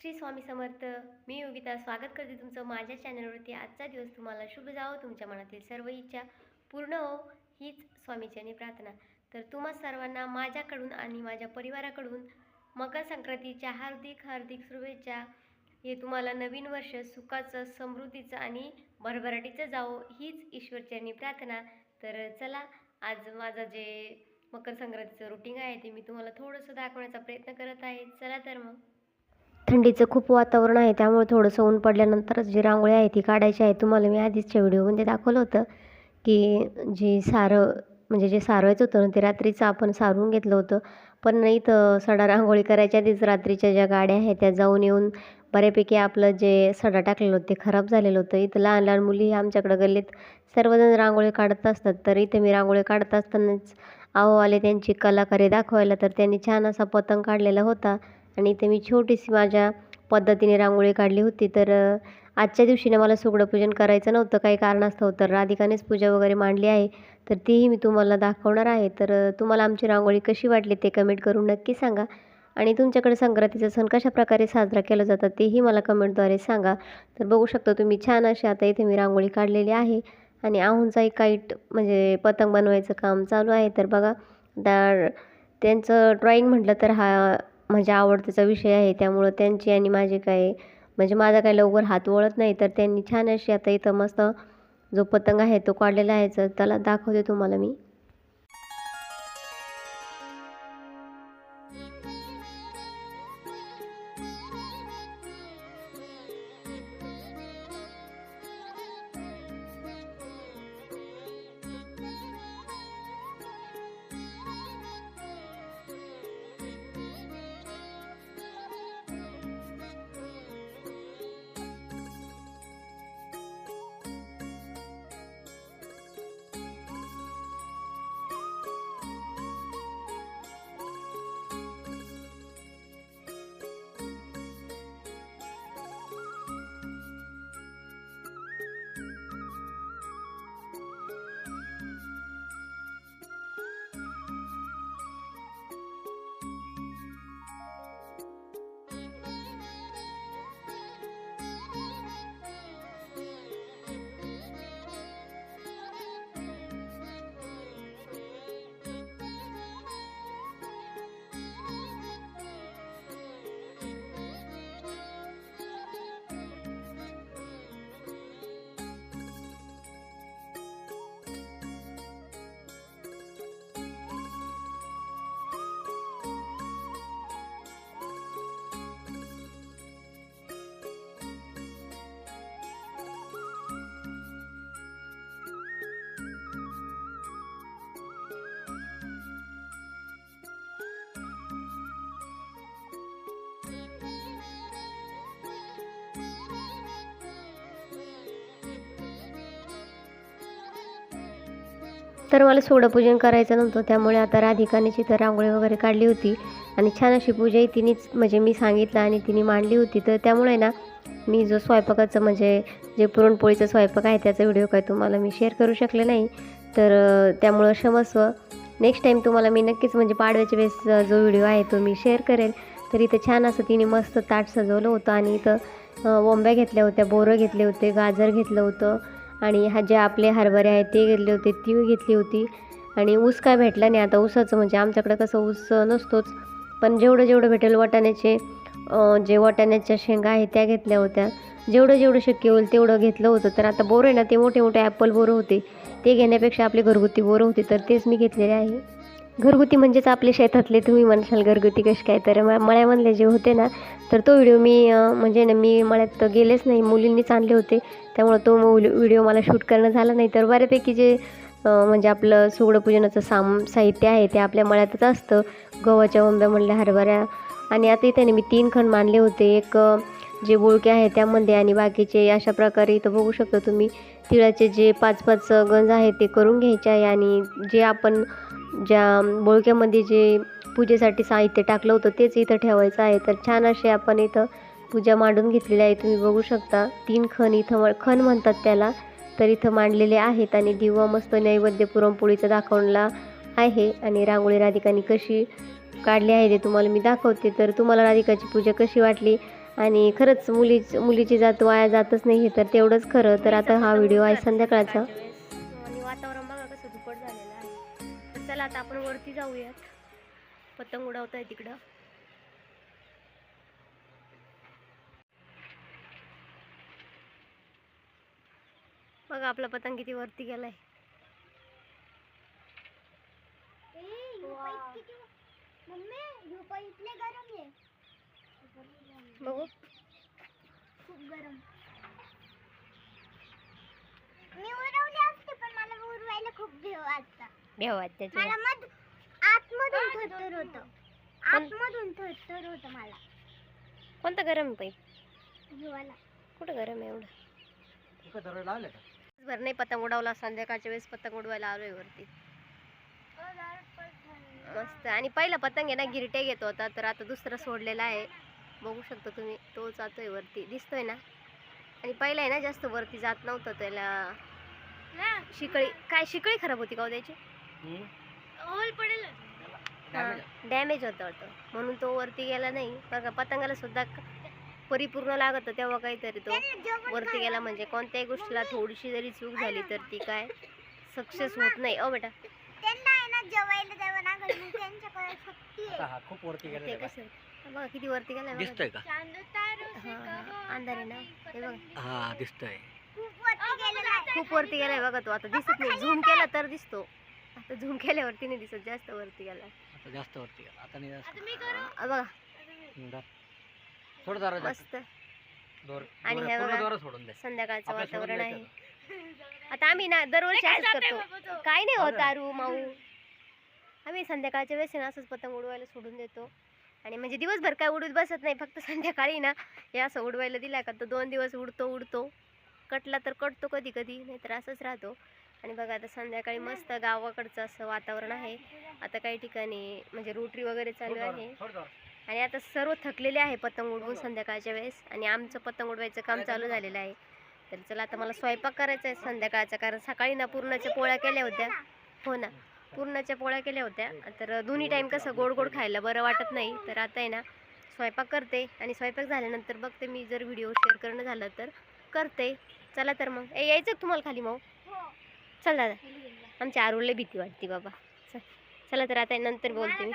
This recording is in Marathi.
श्री स्वामी समर्थ. मी योगिता स्वागत करते तुमचं माझ्या चॅनलवरती. आजचा दिवस तुम्हाला शुभ जावो, तुमच्या मनातील सर्व इच्छा पूर्ण हो हीच स्वामीचरणी प्रार्थना. तर तुम्हा सर्वांना माझ्याकडून आणि माझ्या परिवाराकडून मकर संक्रांतीच्या हार्दिक हार्दिक शुभेच्छा. हे तुम्हाला नवीन वर्ष सुखाचं, समृद्धीचं आणि भरभराटीचं जावो हीच ईश्वरचरणी प्रार्थना. तर चला, आज माझं जे मकर संक्रांतीचं रुटीन आहे ते मी तुम्हाला थोडंसं दाखवण्याचा प्रयत्न करत आहे. चला तर मग. थंडीचं खूप वातावरण आहे, त्यामुळे थोडंसं ऊन पडल्यानंतरच जी रांगोळी आहे ती काढायची आहे. तुम्हाला मी आधीच्या व्हिडिओमध्ये दाखवलं होतं की जे सारवायचं होतं ना, ते रात्रीचं आपण सारून घेतलं होतं. पण इथं सडा रांगोळी करायच्या आधीच रात्रीच्या ज्या गाड्या आहेत त्या जाऊन येऊन बऱ्यापैकी आपलं जे सडा टाकलेलं होतं ते खराब झालेलं होतं. इथं लहान लहान मुली आमच्याकडं गल्लीत सर्वजण रांगोळी काढत असतात. तर इथे मी रांगोळी काढत असतानाच आहो आले त्यांची कलाकारी दाखवायला. तर त्यांनी छान असा पतंग काढलेला होता आणि इथे मी छोटीशी माझ्या पद्धतीने रांगोळी काढली होती. तर आजच्या दिवशीने मला सुगडपूजन करायचं नव्हतं काही कारणास्तव, तर राधिकानेच पूजा वगैरे मांडली आहे. तर तीही मी तुम्हाला दाखवणार आहे. तर तुम्हाला आमची रांगोळी कशी वाटली ते कमेंट करून नक्की सांगा. आणि तुमच्याकडे संक्रांतीचा सण कशाप्रकारे साजरा केला जातात तेही मला कमेंटद्वारे सांगा. तर बघू शकता तुम्ही छान अशी आता इथे मी रांगोळी काढलेली आहे आणि आहोंचा एक काईट म्हणजे पतंग बनवायचं काम चालू आहे. तर बघा, त्यांचं ड्रॉईंग म्हटलं तर हा माझ्या आवडतीचा विषय आहे, त्यामुळं त्यांची आणि माझी काय म्हणजे माझा काय लवकर हात वळत नाही. तर त्यांनी छान अशी आता इथं मस्त जो पतंग आहे तो काढलेला आहे. तर त्याला दाखवते तुम्हाला मी. तर मला सोडपूजन करायचं नव्हतं, त्यामुळे आता राधिकाने तिथं रांगोळी वगैरे काढली होती आणि छान अशी पूजाही तिनेच म्हणजे मी सांगितलं आणि तिने मांडली होती. तर त्यामुळे ना मी जो स्वयंपाकाचं म्हणजे जे पुरणपोळीचा स्वयंपाक आहे त्याचा व्हिडिओ काय तुम्हाला मी शेअर करू शकले नाही. तर त्यामुळं क्षमस्व. नेक्स्ट टाईम तुम्हाला मी नक्कीच म्हणजे पाडव्याच्या वेळेस जो व्हिडिओ आहे तो मी शेअर करेल. तर इथं छान असं तिने मस्त ताट सजवलं होतं आणि इथं वंब्या घेतल्या होत्या, बोरं घेतले होते, गाजर घेतलं होतं आणि जे आपले हरभरे आहेत ते घेतले होते, तीळ घेतली होती आणि ऊस काय भेटला नाही. आता ऊसाचं म्हणजे आमच्याकडं कसं ऊस नसतोच, पण जेवढं भेटेल वाटाण्याचे जे वाटाण्याच्या शेंगा आहेत त्या घेतल्या होत्या. जेवढं शक्य होईल तेवढं घेतलं होतं. तर आता बोरं आहे ना, ते मोठे ॲपल बोरं होते, ते घेण्यापेक्षा आपले घरगुती बोरं होते तर तेच मी घेतलेले आहे. घरगुती म्हणजेच आपले शेतातले. तुम्ही म्हणशाल घरगुती कसे काय, तर मळ्यामधले जे होते ना, तर तो व्हिडिओ मी म्हणजे ना मी मळ्यात गेलेच नाही, मुलींनीच आणले होते, त्यामुळं तो व्हिडिओ मला शूट करणं झालं नाही. तर बऱ्यापैकी जे म्हणजे आपलं सुगडपूजनाचं साहित्य आहे ते आपल्या मळ्यातच असतं. गव्हाच्या वंब्या म्हणल्या, हरभऱ्या आणि आता इथे मी 3 खण मांडले होते. एक जे बोळके आहे त्यामध्ये आणि बाकीचे अशा प्रकारे इथं बघू शकता तुम्ही तिळाचे जे 5-5 गंज आहेत ते करून घ्यायचे आहे आणि जे आपण ज्या बोळक्यामध्ये जे पूजेसाठी साहित्य टाकलं होतं तेच इथं ठेवायचं आहे. तर छान असे आपण इथं पूजा मांडून घेतलेली आहे. तुम्ही बघू शकता 3 खण इथं खण म्हणतात त्याला, तर इथं मांडलेले आहेत आणि दिवा मस्त नैवेद्य पुरणपोळीचा दाखवला आहे आणि रांगोळी राधिकाने कशी काढली आहे ते तुम्हाला मी दाखवते. तर तुम्हाला राधिकाची पूजा कशी वाटली आणि खरंच मुलीची जात वाया जातच नाही हे तर तेवढंच खरं. तर आता हा व्हिडिओ आहे संध्याकाळचा आणि वातावरण बघा कसं धुपट झालेलं आहे. तर चला आता आपण वरती जाऊयात. पतंग उडवताय तिकडं. बघा आपला पतंग किती वरती गेलाय. बघू खूप गरम. मी उडवली असते पण मला उडवायला खूप भीव वाटतं. भेव वाटते मला आतमधून थरथर होतं. आतमधून थरथर होतं मला. कोणतं गरम आहे जीवाला. कुठं गरम आहे एवढं? बरं नाही पतंग उडवला. संध्याकाळच्या वेळेस पतंग उडवायला आलोय वरती. मस्त. आणि पहिला पतंग आहे ना गिरटे घेत होता तर आता दुसरा सोडलेला आहे. बघू शकता तुम्ही तो जातोय वरती दिसतोय ना. आणि पहिला आहे ना जास्त वरती जात नव्हतं त्याला शिकळी खराब होती का हो त्याची? होल पडेल. डॅमेज होतं वाटतं म्हणून तो वरती गेला नाही. बघा पतंगाला सुद्धा परिपूर्ण लागत तेव्हा काहीतरी तो वरती गेला. म्हणजे कोणत्याही गोष्टीला थोडीशी जरी चूक झाली तर ती काय सक्सेस होत नाही. ओ बेटा त्यांना आहे ना जेवायला द्यावं लागेल मग त्यांच्याकडे शक्ती आहे. खूप वरती गेलं ते कसं बघा किती वरती गेलाय. दिसतंय का? अंधार आहे ना हे बघा. हा दिसतंय. खूप वरती गेलेला आहे. खूप वरती गेलाय बघा तो. आता दिसत नाही. झूम केला तर दिसतो. आता झूम केल्यावरती नाही दिसत. जास्त वरती गेलाय. आता जास्त वरती गेला. आता नाही जास्त. बघा थोडं जरा मस्त. आणि हे बघा सोडून दे. संध्याकाळचं वातावरण आहे. आता आम्ही ना दरवर्षी असंच करतो. काय नाही होत आरू माऊ. आम्ही संध्याकाळच्या वेळेस ना असंच पतंग उडवायला सोडून देतो. आणि म्हणजे दिवसभर काय उडवत बसत नाही. फक्त संध्याकाळी ना हे असं उडवायला दिला का तो 2 दिवस उडतो. कटला तर कटतो कधी कधी नाहीतर असंच राहतो. आणि बघा आता संध्याकाळी मस्त गावाकडचं असं वातावरण आहे. आता काही ठिकाणी म्हणजे रोटरी वगैरे चालू आहे. आणि आता सर्व थकलेले आहे पतंग उडवून संध्याकाळच्या वेळेस. आणि आमचं पतंग उडवायचं काम चालू झालेलं आहे. तर चला आता मला स्वयंपाक करायचा आहे संध्याकाळचा. कारण सकाळी ना पुरणाच्या पोळ्या केल्या होत्या. हो ना पुरणाच्या पोळ्या केल्या होत्या. तर दोन्ही टाईम कसं गोड गोड खायला बरं वाटत नाही. तर आता आहे ना स्वयंपाक करते. आणि स्वयंपाक झाल्यानंतर बघते मी जर व्हिडिओ शेअर करणं झालं तर करते. चला तर मग यायचं तुम्हाला खाली मग. चल दादा आमच्या आरूला भीती वाटते बाबा. चला तर आता नंतर बोलते मी.